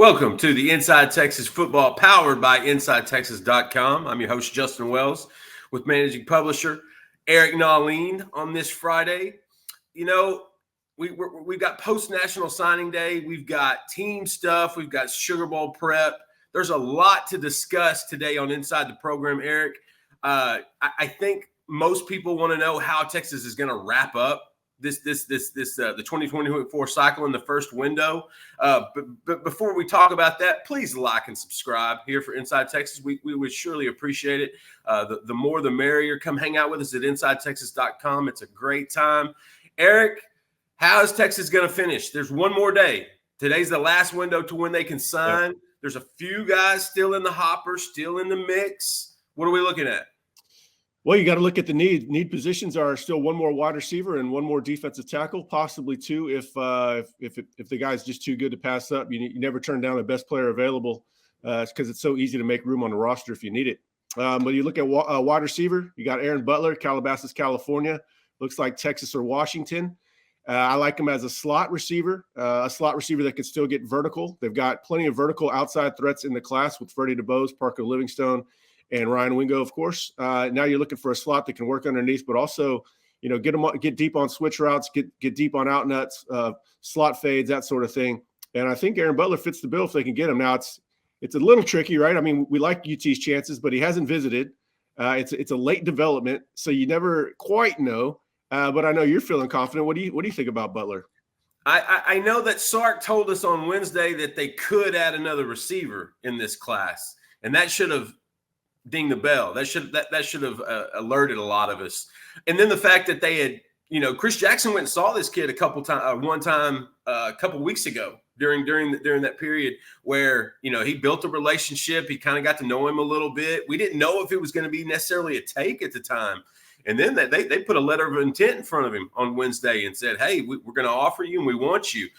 Welcome to the Inside Texas Football powered by InsideTexas.com. I'm your host, Justin Wells, with managing publisher Eric Nalin on this Friday. You know, we've got post-national signing day. We've got team stuff. We've got Sugar Bowl prep. There's a lot to discuss today on Inside the Program, Eric. I think most people want to know how Texas is going to wrap up the 2024 cycle in the first window. But before we talk about that, please like and subscribe here for Inside Texas. We would surely appreciate it. The more the merrier. Come hang out with us at InsideTexas.com. It's a great time. Eric, how is Texas going to finish? There's one more day. Today's the last window to when they can sign. Yep. There's a few guys still in the hopper, still in the mix. What are we looking at? Well, you got to look at the need. Need positions are still one more wide receiver and one more defensive tackle, possibly two if the guy's just too good to pass up. You never turn down the best player available because it's so easy to make room on the roster if you need it. But you look at wide receiver, you got Aaron Butler, Calabasas, California. Looks like Texas or Washington. I like him as a slot receiver that can still get vertical. They've got plenty of vertical outside threats in the class with Freddie DeBose, Parker Livingstone, and Ryan Wingo, of course. Now you're looking for a slot that can work underneath, but also, get deep on switch routes, get deep on out nuts, slot fades, that sort of thing. And I think Aaron Butler fits the bill if they can get him. Now it's a little tricky, right? I mean, we like UT's chances, but he hasn't visited. It's a late development, so you never quite know. But I know you're feeling confident. What do you think about Butler? I know that Sark told us on Wednesday that they could add another receiver in this class, and that should have ding the bell. That should have alerted a lot of us. And then the fact that they had, Chris Jackson went and saw this kid one time a couple weeks ago during that period where, he built a relationship. He kind of got to know him a little bit. We didn't know if it was going to be necessarily a take at the time. And then they put a letter of intent in front of him on Wednesday and said, hey, we're going to offer you and we want you.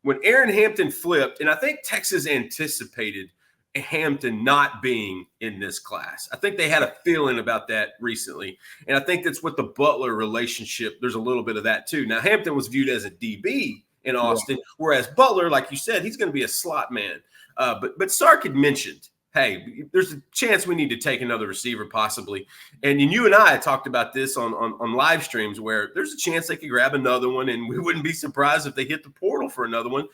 When Aaron Hampton flipped, and I think Texas anticipated Hampton not being in this class. I think they had a feeling about that recently. And I think that's what the Butler relationship, there's a little bit of that too. Now, Hampton was viewed as a DB in Austin, whereas Butler, like you said, he's going to be a slot man. But Sark had mentioned, hey, there's a chance we need to take another receiver possibly. And you and I had talked about this on live streams where there's a chance they could grab another one, and we wouldn't be surprised if they hit the portal for another one,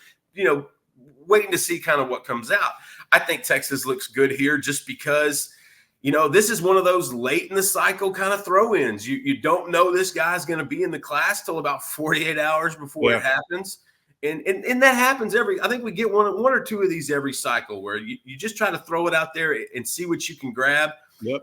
waiting to see kind of what comes out. I think Texas looks good here just because, this is one of those late in the cycle kind of throw-ins. You don't know this guy's going to be in the class till about 48 hours before it happens. And that happens I think we get one or two of these every cycle where you just try to throw it out there and see what you can grab,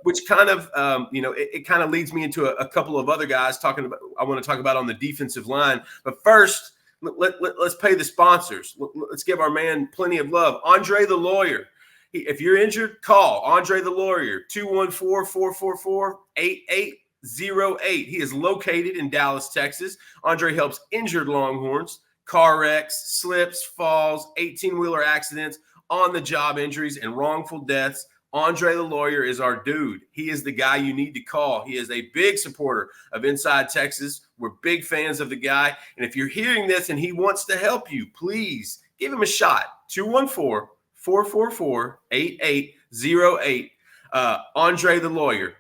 which kind of, it kind of leads me into a couple of other guys I want to talk about on the defensive line. But first, let's pay the sponsors. Let's give our man plenty of love. Andre the Lawyer. If you're injured, call Andre the Lawyer, 214-444-8808. He is located in Dallas, Texas. Andre helps injured Longhorns, car wrecks, slips, falls, 18-wheeler accidents, on-the-job injuries, and wrongful deaths. Andre the Lawyer is our dude. He is the guy you need to call. He is a big supporter of Inside Texas. We're big fans of the guy. And if you're hearing this and he wants to help you, please give him a shot. 214-444-8808. Andre the Lawyer.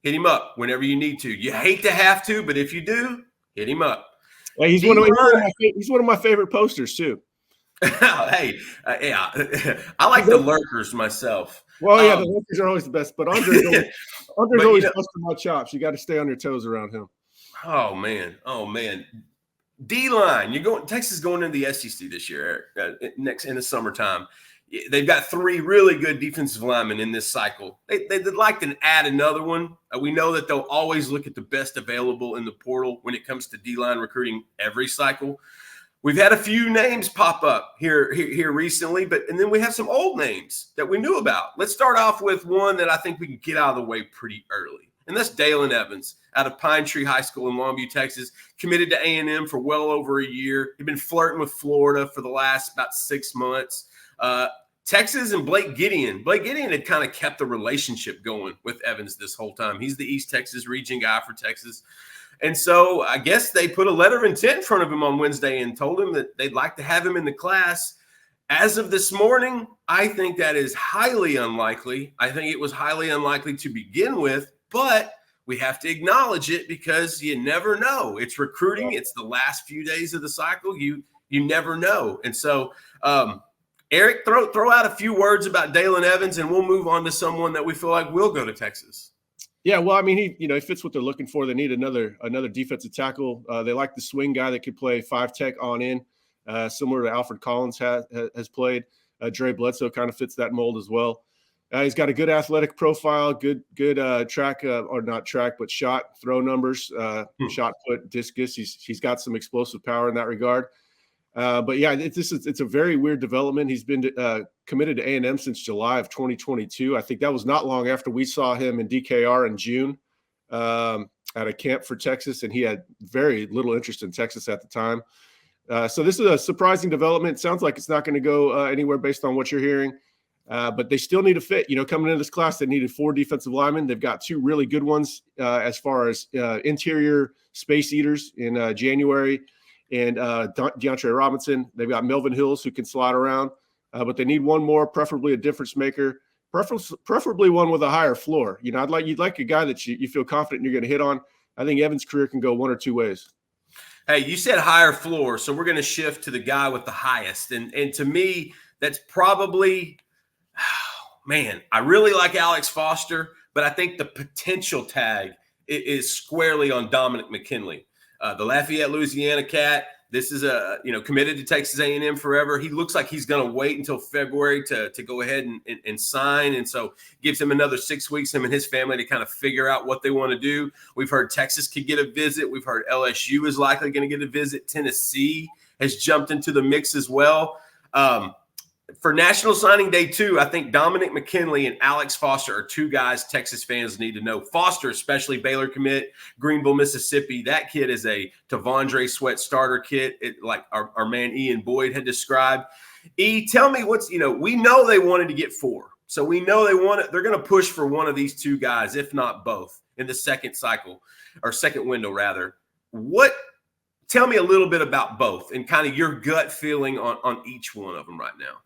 Hit him up whenever you need to. You hate to have to, but if you do, hit him up. Hey, he's one of my favorite posters too. Hey, I like the lurkers myself. Well, the lurkers are always the best, but Andre's always busting my chops. You got to stay on your toes around him. Oh man. D-line. Texas is going into the SEC this year, Eric, next in the summertime. They've got three really good defensive linemen in this cycle. They'd like to add another one. We know that they'll always look at the best available in the portal when it comes to D-line recruiting every cycle. We've had a few names pop up here recently, and then we have some old names that we knew about. Let's start off with one that I think we can get out of the way pretty early, and that's Dalen Evans out of Pine Tree High School in Longview, Texas, committed to A&M for well over a year. He'd been flirting with Florida for the last about 6 months. Texas and Blake Gideon. Blake Gideon had kind of kept the relationship going with Evans this whole time. He's the East Texas region guy for Texas. And so I guess they put a letter of intent in front of him on Wednesday and told him that they'd like to have him in the class. As of this morning, I think that is highly unlikely. I think it was highly unlikely to begin with, but we have to acknowledge it because you never know. It's recruiting. It's the last few days of the cycle. You never know. And so, Eric, throw out a few words about Dalen Evans, and we'll move on to someone that we feel like will go to Texas. Yeah, well, I mean, he fits what they're looking for. They need another defensive tackle. They like the swing guy that could play 5 tech on in, similar to Alfred Collins has played. Dre Bledsoe kind of fits that mold as well. He's got a good athletic profile, good track or not track, but shot throw numbers, shot put, discus. He's got some explosive power in that regard. But yeah, it's a very weird development. He's been committed to A&M since July of 2022. I think that was not long after we saw him in DKR in June at a camp for Texas, and he had very little interest in Texas at the time. So this is a surprising development. Sounds like it's not going to go anywhere based on what you're hearing. But they still need a fit. Coming into this class, they needed 4 defensive linemen. They've got 2 really good ones as far as interior space eaters in January and DeAndre Robinson. They've got Melvin Hills who can slide around, but they need one more, preferably a difference maker, preferably one with a higher floor. You'd like a guy that you feel confident you're going to hit on. I think Evans' career can go one or two ways. Hey, you said higher floor, so we're going to shift to the guy with the highest. And to me, that's probably – man, I really like Alex Foster, but I think the potential tag is squarely on Dominic McKinley, the Lafayette, Louisiana cat. This is committed to Texas A&M forever. He looks like he's going to wait until February to go ahead and sign, and so gives him another 6 weeks, him and his family, to kind of figure out what they want to do. We've heard Texas could get a visit. We've heard LSU is likely going to get a visit. Tennessee has jumped into the mix as well. For National Signing Day 2, I think Dominic McKinley and Alex Foster are 2 guys Texas fans need to know. Foster, especially Baylor commit, Greenville, Mississippi. That kid is a Tavondre Sweat starter kid, like our man Ian Boyd had described. E, tell me we know they wanted to get 4. So we know they're going to push for one of these 2 guys, if not both, in the second cycle or second window rather. Tell me a little bit about both and kind of your gut feeling on each one of them right now.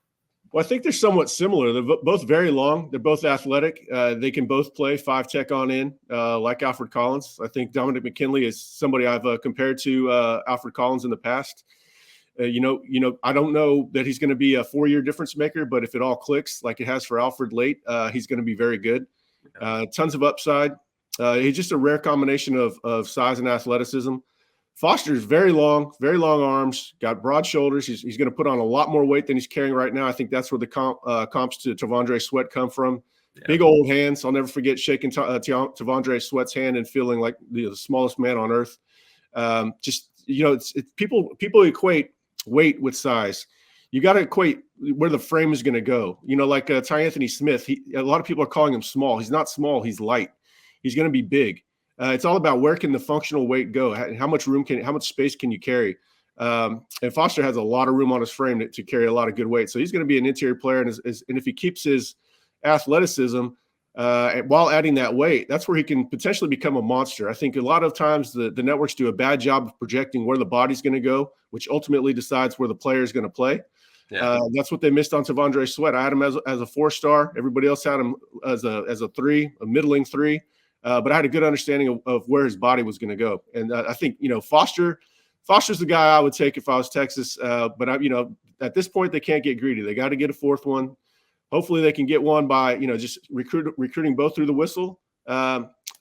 Well, I think they're somewhat similar. They're both very long. They're both athletic. They can both play 5 tech on in, like Alfred Collins. I think Dominic McKinley is somebody I've compared to Alfred Collins in the past. I don't know that he's going to be a 4-year difference maker, but if it all clicks like it has for Alfred late, he's going to be very good. Tons of upside. He's just a rare combination of size and athleticism. Foster's very long arms, got broad shoulders. He's going to put on a lot more weight than he's carrying right now. I think that's where the comps to Tavondre Sweat come from. Yeah. Big old hands. I'll never forget shaking Tavondre Sweat's hand and feeling like the smallest man on earth. People equate weight with size. You got to equate where the frame is going to go. Like Ty Anthony Smith, a lot of people are calling him small. He's not small. He's light. He's going to be big. It's all about where can the functional weight go? How much space can you carry? And Foster has a lot of room on his frame to carry a lot of good weight. So he's going to be an interior player. And if he keeps his athleticism while adding that weight, that's where he can potentially become a monster. I think a lot of times the networks do a bad job of projecting where the body's going to go, which ultimately decides where the player is going to play. Yeah. That's what they missed on Tavondre Sweat. I had him as a 4-star. Everybody else had him as a 3, a middling 3. But I had a good understanding of where his body was going to go. And I think, Foster's the guy I would take if I was Texas. But at this point, they can't get greedy. They got to get a 4th one. Hopefully they can get one by, just recruiting both through the whistle,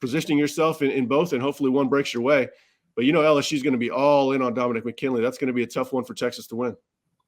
positioning yourself in both, and hopefully one breaks your way. But, LSU is going to be all in on Dominic McKinley. That's going to be a tough one for Texas to win.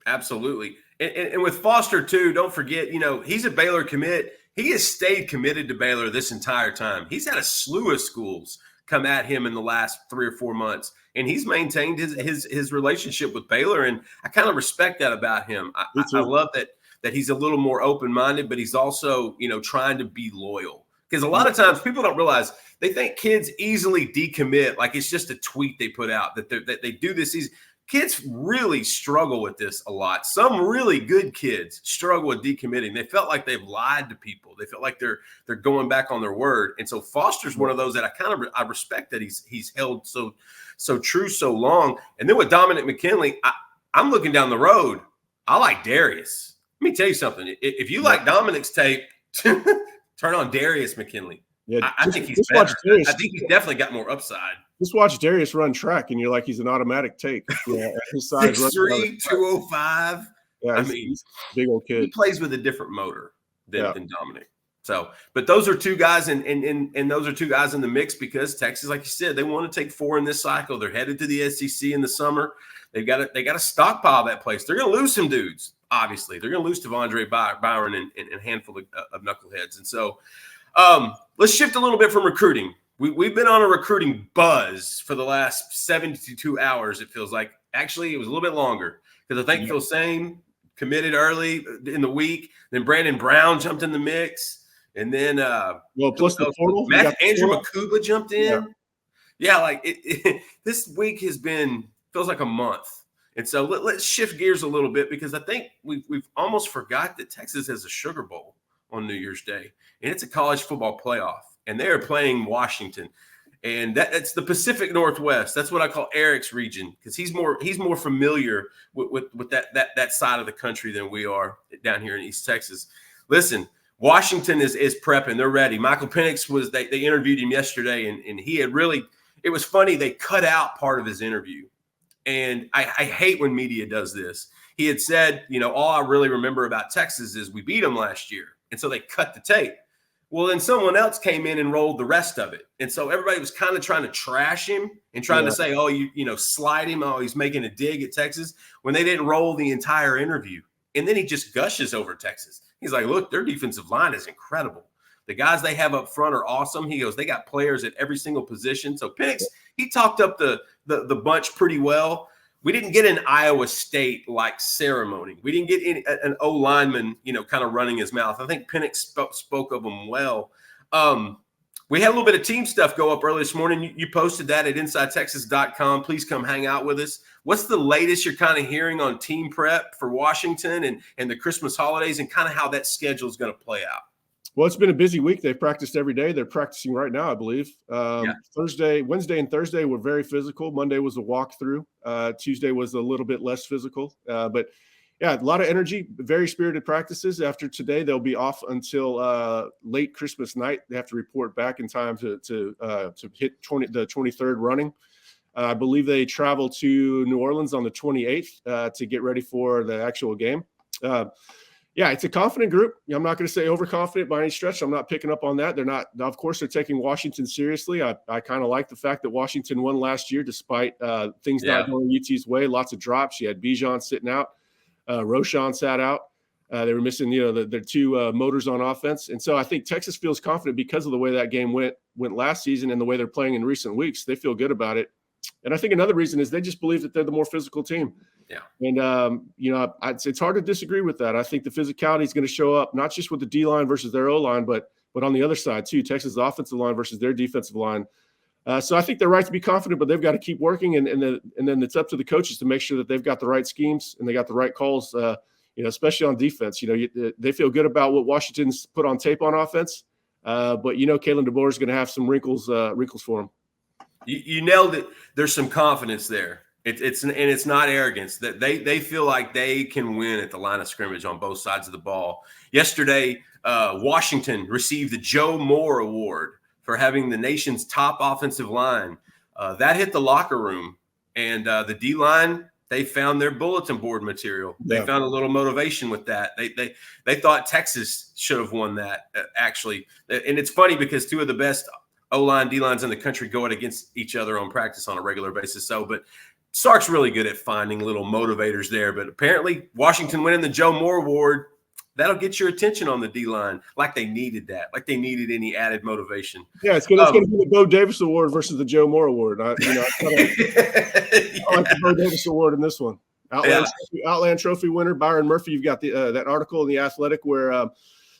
Absolutely. And with Foster, too, don't forget, he's a Baylor commit. He has stayed committed to Baylor this entire time. He's had a slew of schools come at him in the last 3 or 4 months, and he's maintained his relationship with Baylor, and I kind of respect that about him. I love that he's a little more open-minded, but he's also, trying to be loyal. Because a lot of times people don't realize, they think kids easily decommit, like it's just a tweet they put out, that they do this easy. Kids really struggle with this a lot. Some really good kids struggle with decommitting. They felt like they've lied to people. They felt like they're going back on their word. And so Foster's one of those that I respect that he's held so true so long. And then with Dominic McKinley, I'm looking down the road. I like Darius. Let me tell you something. If you like Dominic's tape, turn on Darius McKinley. Yeah, I think he's better. I think he's definitely got more upside. Just watch Darius run track, and you're like, he's an automatic take. Yeah, his size, 6'3", 205. Yeah, I mean, he's a big old kid. He plays with a different motor than Dominic. So, but those are two guys, and those are two guys in the mix because Texas, like you said, they want to take 4 in this cycle. They're headed to the SEC in the summer. They got to stockpile that place. They're going to lose some dudes. Obviously, they're going to lose Tavondre Byron and a handful of knuckleheads. And so, let's shift a little bit from recruiting. We've been on a recruiting buzz for the last 72 hours. It feels like actually it was a little bit longer because I think Phil Same committed early in the week. Then Brandon Brown jumped in the mix. And then, plus the portal, Andrew Makuba jumped in. Yeah, like this week feels like a month. And so let's shift gears a little bit because I think we've almost forgot that Texas has a Sugar Bowl on New Year's Day, and it's a college football playoff, and they are playing Washington, and that's the Pacific Northwest. That's what I call Eric's region because he's more familiar with that side of the country than we are down here in East Texas. Listen. Washington is prepping. They're ready. Michael Penix they interviewed him yesterday, and he had it was funny. They cut out part of his interview. And I hate when media does this. He had said, all I really remember about Texas is we beat them last year. And so they cut the tape. Well, then someone else came in and rolled the rest of it. And so everybody was kind of trying to trash him and trying to say, oh, slide him. Oh, he's making a dig at Texas when they didn't roll the entire interview. And then he just gushes over Texas. He's like, look, their defensive line is incredible. The guys they have up front are awesome. He goes, they got players at every single position. So Penix, he talked up the bunch pretty well. We didn't get an Iowa State-like ceremony. We didn't get an O lineman, kind of running his mouth. I think Penix spoke of them well. We had a little bit of team stuff go up early this morning. You posted that at InsideTexas.com. Please come hang out with us. What's the latest you're kind of hearing on team prep for Washington and the Christmas holidays and kind of how that schedule is going to play out? Well, it's been a busy week. They've practiced every day. They're practicing right now, I believe. Wednesday and Thursday were very physical. Monday was a walkthrough. Tuesday was a little bit less physical. But a lot of energy, very spirited practices. After today, they'll be off until late Christmas night. They have to report back in time to hit the 23rd running. I believe they travel to New Orleans on the 28th to get ready for the actual game. It's a confident group. I'm not going to say overconfident by any stretch. I'm not picking up on that. They're not. Of course, they're taking Washington seriously. I kind of like the fact that Washington won last year despite things not going UT's way. Lots of drops. You had Bijan sitting out. Roschon sat out. They were missing, their two motors on offense. And so I think Texas feels confident because of the way that game went last season and the way they're playing in recent weeks. They feel good about it. And I think another reason is they just believe that they're the more physical team. Yeah. And, it's hard to disagree with that. I think the physicality is going to show up, not just with the D-line versus their O-line, but on the other side too, Texas' offensive line versus their defensive line. So I think they're right to be confident, but they've got to keep working. And then it's up to the coaches to make sure that they've got the right schemes and they got the right calls, especially on defense. They feel good about what Washington's put on tape on offense. But Kalen DeBoer is going to have some wrinkles for him. You nailed it. There's some confidence there. It's not arrogance. That they feel like they can win at the line of scrimmage on both sides of the ball. Yesterday, Washington received the Joe Moore Award for having the nation's top offensive line. That hit the locker room, and the D-line, they found their bulletin board material. They found a little motivation with that. They thought Texas should have won that, actually. And it's funny because two of the best O-line, D-lines in the country go out against each other on practice on a regular basis. But Sark's really good at finding little motivators there. But apparently Washington winning the Joe Moore Award, that'll get your attention on the D-line like they needed that, like they needed any added motivation. Yeah, it's going to be the Bo Davis Award versus the Joe Moore Award. I like the Bo Davis Award in this one. Outland Trophy winner, Byron Murphy. You've got that article in The Athletic where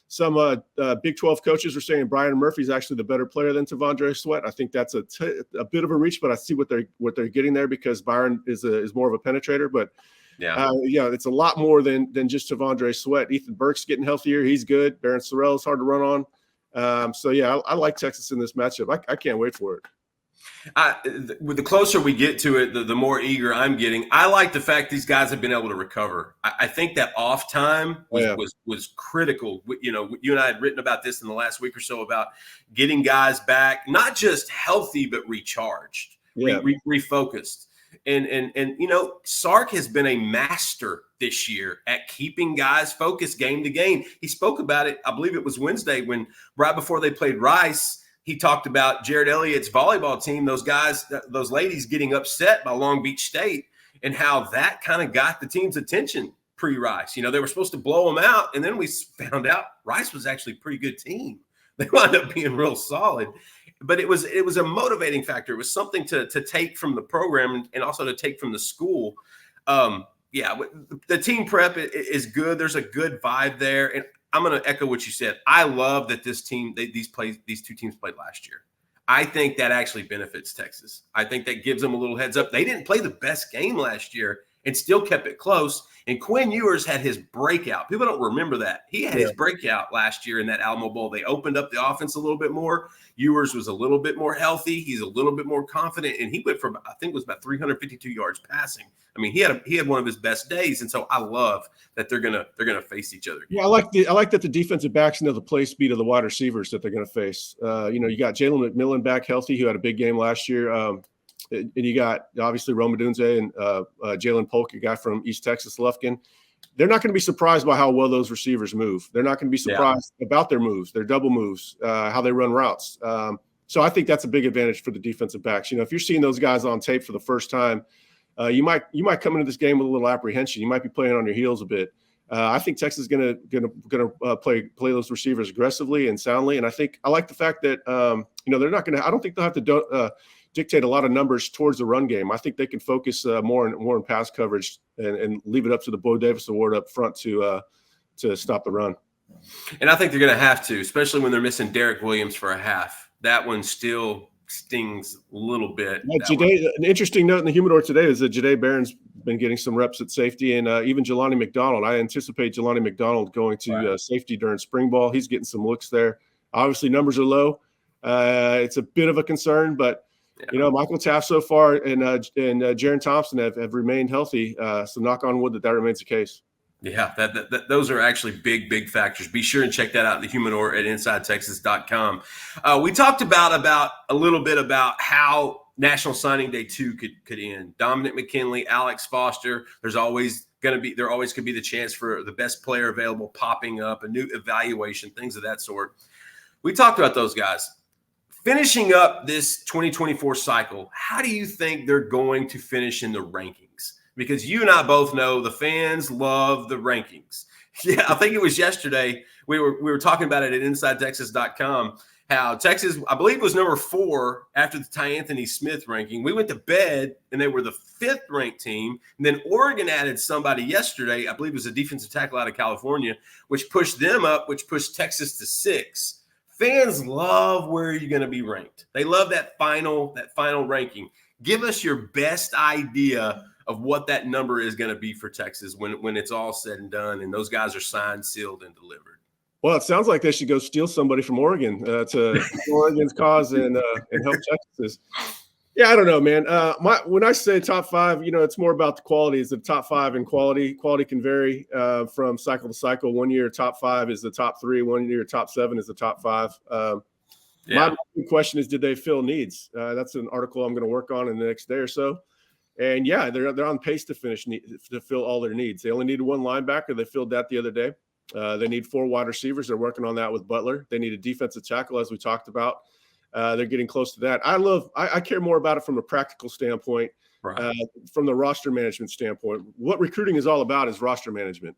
some Big 12 coaches are saying Byron Murphy's actually the better player than Tavondre Sweat. I think that's a bit of a reach, but I see what they're getting there because Byron is more of a penetrator. But it's a lot more than just Tavondre Sweat. Ethan Burke's getting healthier. He's good. Barron Sorrell is hard to run on. I like Texas in this matchup. I can't wait for it. With the closer we get to it, the more eager I'm getting. I like the fact these guys have been able to recover. I think that off time was critical. You know, you and I had written about this in the last week or so about getting guys back, not just healthy but recharged, refocused. And you know, Sark has been a master this year at keeping guys focused game to game. He spoke about it, I believe it was Wednesday, when right before they played Rice. He talked about Jared Elliott's volleyball team, those guys, those ladies getting upset by Long Beach State, and how that kind of got the team's attention pre-Rice. You know, they were supposed to blow them out, and then we found out Rice was actually a pretty good team. They wound up being real solid. But it was a motivating factor. It was something to take from the program and also to take from the school. The team prep is good. There's a good vibe there. And I'm going to echo what you said. I love that this team, these two teams played last year. I think that actually benefits Texas. I think that gives them a little heads up. They didn't play the best game last year and still kept it close. And Quinn Ewers had his breakout. People don't remember that. He had his breakout last year in that Alamo Bowl. They opened up the offense a little bit more. Ewers was a little bit more healthy. He's a little bit more confident. And he went from, I think it was about 352 yards passing. I mean, he had one of his best days. And so I love that they're gonna face each other. Yeah, I like that the defensive backs know the play speed of the wide receivers that they're gonna face. You got Jalen McMillan back healthy, who had a big game last year. And you got obviously Roma Dunze and Jalen Polk, a guy from East Texas, Lufkin. They're not going to be surprised by how well those receivers move. They're not going to be surprised about their moves, their double moves, how they run routes. So I think that's a big advantage for the defensive backs. You know, if you're seeing those guys on tape for the first time, you might come into this game with a little apprehension. You might be playing on your heels a bit. I think Texas is going to play those receivers aggressively and soundly. And I like the fact that they're not going to. I don't think they'll have to dictate a lot of numbers towards the run game. I think they can focus more in pass coverage and leave it up to the Bo Davis Award up front to stop the run. And I think they're going to have to, especially when they're missing Derek Williams for a half. That one still stings a little bit. Yeah, an interesting note in the Humidor today is that Jahdae Barron's been getting some reps at safety, and even Jelani McDonald. I anticipate Jelani McDonald going to safety during spring ball. He's getting some looks there. Obviously, numbers are low. It's a bit of a concern, but Michael Taft so far and Jaron Thompson have remained healthy. So knock on wood that remains the case. Yeah, those are actually big factors. Be sure and check that out in the Humidor at InsideTexas.com. We talked about a little bit about how National Signing Day 2 could end. Dominic McKinley, Alex Foster. There always could be the chance for the best player available popping up, a new evaluation, things of that sort. We talked about those guys. Finishing up this 2024 cycle, how do you think they're going to finish in the rankings? Because you and I both know the fans love the rankings. Yeah, I think it was yesterday we were talking about it at InsideTexas.com, how Texas, I believe, was number 4 after the Ty Anthony Smith ranking. We went to bed, and they were the 5th ranked team. And then Oregon added somebody yesterday, I believe it was a defensive tackle out of California, which pushed them up, which pushed Texas to 6. Fans love where you're going to be ranked. They love that final ranking. Give us your best idea of what that number is going to be for Texas when it's all said and done and those guys are signed, sealed, and delivered. Well, it sounds like they should go steal somebody from Oregon to Oregon's cause and help Texas. Yeah, I don't know, man. When I say top 5, it's more about the quality. Is the top 5 in quality. Quality can vary from cycle to cycle. 1 year, top 5 is the top 3. 1 year, top 7 is the top 5. My question is, did they fill needs? That's an article I'm going to work on in the next day or so. And yeah, they're on pace to fill all their needs. They only needed 1 linebacker. They filled that the other day. They need 4 wide receivers. They're working on that with Butler. They need a defensive tackle, as we talked about. They're getting close to that. I care more about it from a practical standpoint, from the roster management standpoint. What recruiting is all about is roster management.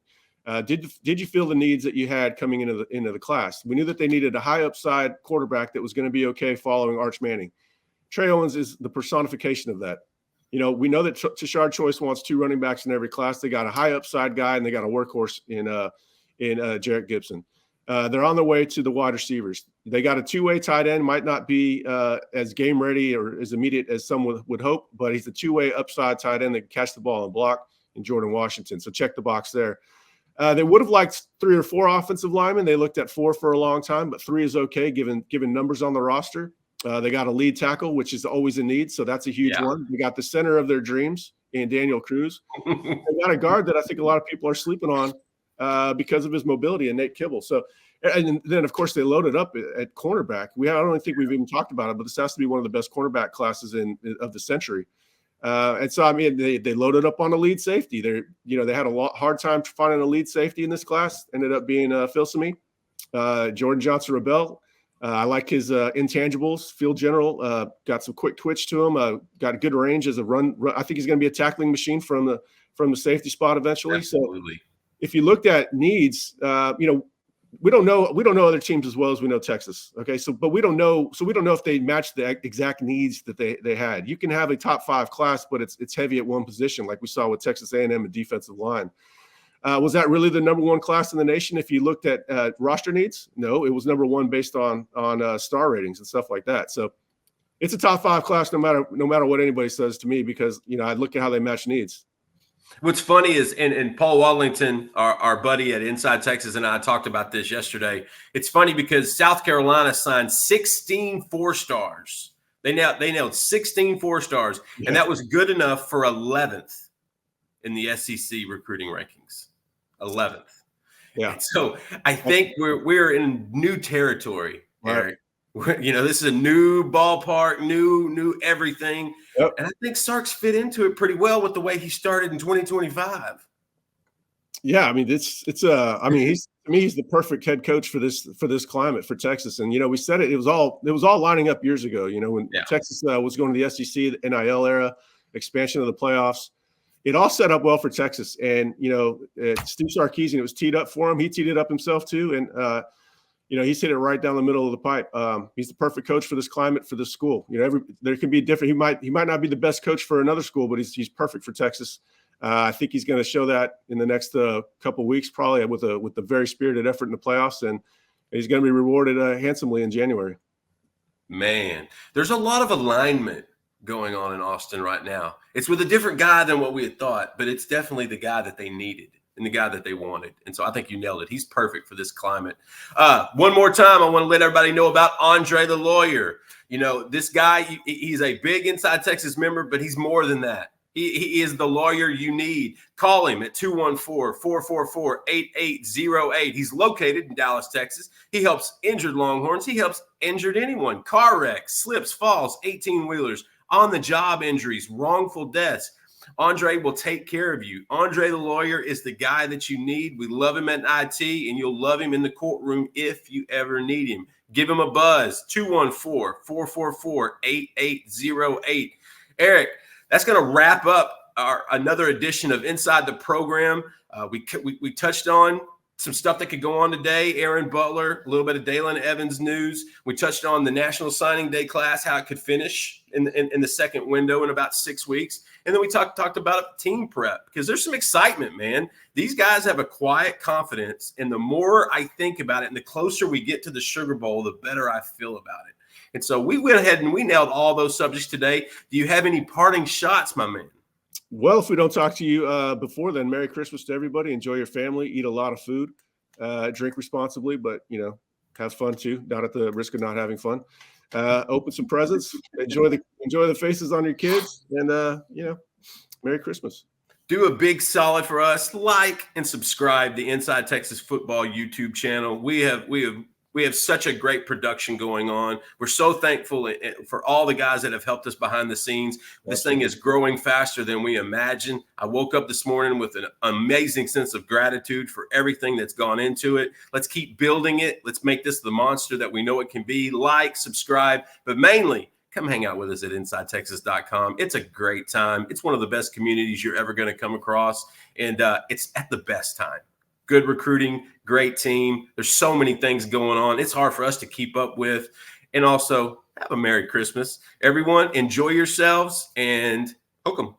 Did you feel the needs that you had coming into the class? We knew that they needed a high upside quarterback that was going to be okay following Arch Manning. Trey Owens is the personification of that. We know that Tashard Choice wants 2 running backs in every class. They got a high upside guy and they got a workhorse in Jarrett Gibson. They're on their way to the wide receivers. They got a 2-way tight end, might not be as game ready or as immediate as some would hope, but he's a 2-way upside tight end that can catch the ball and block in Jordan Washington. So check the box there. They would have liked 3 or 4 offensive linemen. They looked at 4 for a long time, but 3 is okay given numbers on the roster. They got a lead tackle, which is always a need, so that's a huge one. They got the center of their dreams in Daniel Cruz. They got a guard that I think a lot of people are sleeping on because of his mobility, and Nate Kibble. So, and then of course they loaded up at cornerback. I don't think we've even talked about it, but this has to be one of the best cornerback classes of the century. And so, I mean, they loaded up on a lead safety. They had a hard time finding a lead safety in this class. Ended up being Phil Simi, Jordan Johnson-Rebel. I like his intangibles. Field general, got some quick twitch to him. Got a good range as a run. I think he's going to be a tackling machine from the safety spot eventually. Absolutely. So, if you looked at needs, we don't know other teams as well as we know Texas. Okay, but we don't know if they match the exact needs that they had. You can have a top 5 class, but it's heavy at one position, like we saw with Texas A&M and defensive line. Was that really the number 1 class in the nation? If you looked at roster needs, no, it was number 1 based on star ratings and stuff like that. So it's a top 5 class no matter what anybody says to me, because I look at how they match needs. What's funny is, and Paul Wadlington, our buddy at Inside Texas, and I talked about this yesterday. It's funny because South Carolina signed 16 4-stars. They nailed 16 4-stars, and that was good enough for 11th in the SEC recruiting rankings. 11th. Yeah. And so I think we're in new territory, Eric. This is a new ballpark, new everything. Yep. And I think Sark's fit into it pretty well with the way he started in 2025. Yeah, I mean, he's the perfect head coach for this climate for Texas. And we said it was all lining up years ago. When Texas was going to the SEC, the NIL era, expansion of the playoffs, it all set up well for Texas. And Steve Sarkisian, it was teed up for him. He teed it up himself too, and he's hit it right down the middle of the pipe. He's the perfect coach for this climate, for this school. There can be different. He might not be the best coach for another school, but he's perfect for Texas. I think he's going to show that in the next couple of weeks, probably with a very spirited effort in the playoffs, and he's going to be rewarded handsomely in January. Man, there's a lot of alignment going on in Austin right now. It's with a different guy than what we had thought, but it's definitely the guy that they needed and the guy that they wanted. And so I think you nailed it. He's perfect for this climate. One more time, I want to let everybody know about Andre the Lawyer. This guy, he's a big Inside Texas member, but he's more than that. He is the lawyer you need. Call him at 214-444-8808. He's located in Dallas, Texas. He helps injured Longhorns. He helps injured anyone. Car wrecks, slips, falls, 18-wheelers, on-the-job injuries, wrongful deaths. Andre will take care of you. Andre the Lawyer is the guy that you need. We love him at IT, and you'll love him in the courtroom if you ever need him. Give him a buzz, 214-444-8808. Eric, that's going to wrap up another edition of Inside the Program. We touched on some stuff that could go on today. Aaron Butler, a little bit of Dalen Evans news. We touched on the National Signing Day class, how it could finish in the second window in about 6 weeks. And then we talked about team prep, because there's some excitement, man. These guys have a quiet confidence, and the more I think about it and the closer we get to the Sugar Bowl, the better I feel about it. And so we went ahead and we nailed all those subjects today. Do you have any parting shots, my man? Well, if we don't talk to you before then, Merry Christmas to everybody. Enjoy your family. Eat a lot of food. Drink responsibly, but, have fun too, not at the risk of not having fun. Open some presents. Enjoy the faces on your kids, and Merry Christmas. Do a big solid for us. Like and subscribe to Inside Texas Football YouTube channel. We have such a great production going on. We're so thankful for all the guys that have helped us behind the scenes. This thing is growing faster than we imagined. I woke up this morning with an amazing sense of gratitude for everything that's gone into it. Let's keep building it. Let's make this the monster that we know it can be. Like, subscribe, but mainly come hang out with us at InsideTexas.com. It's a great time. It's one of the best communities you're ever going to come across, and it's at the best time. Good recruiting, great team. There's so many things going on. It's hard for us to keep up with. And also, have a Merry Christmas. Everyone, enjoy yourselves, and hook 'em.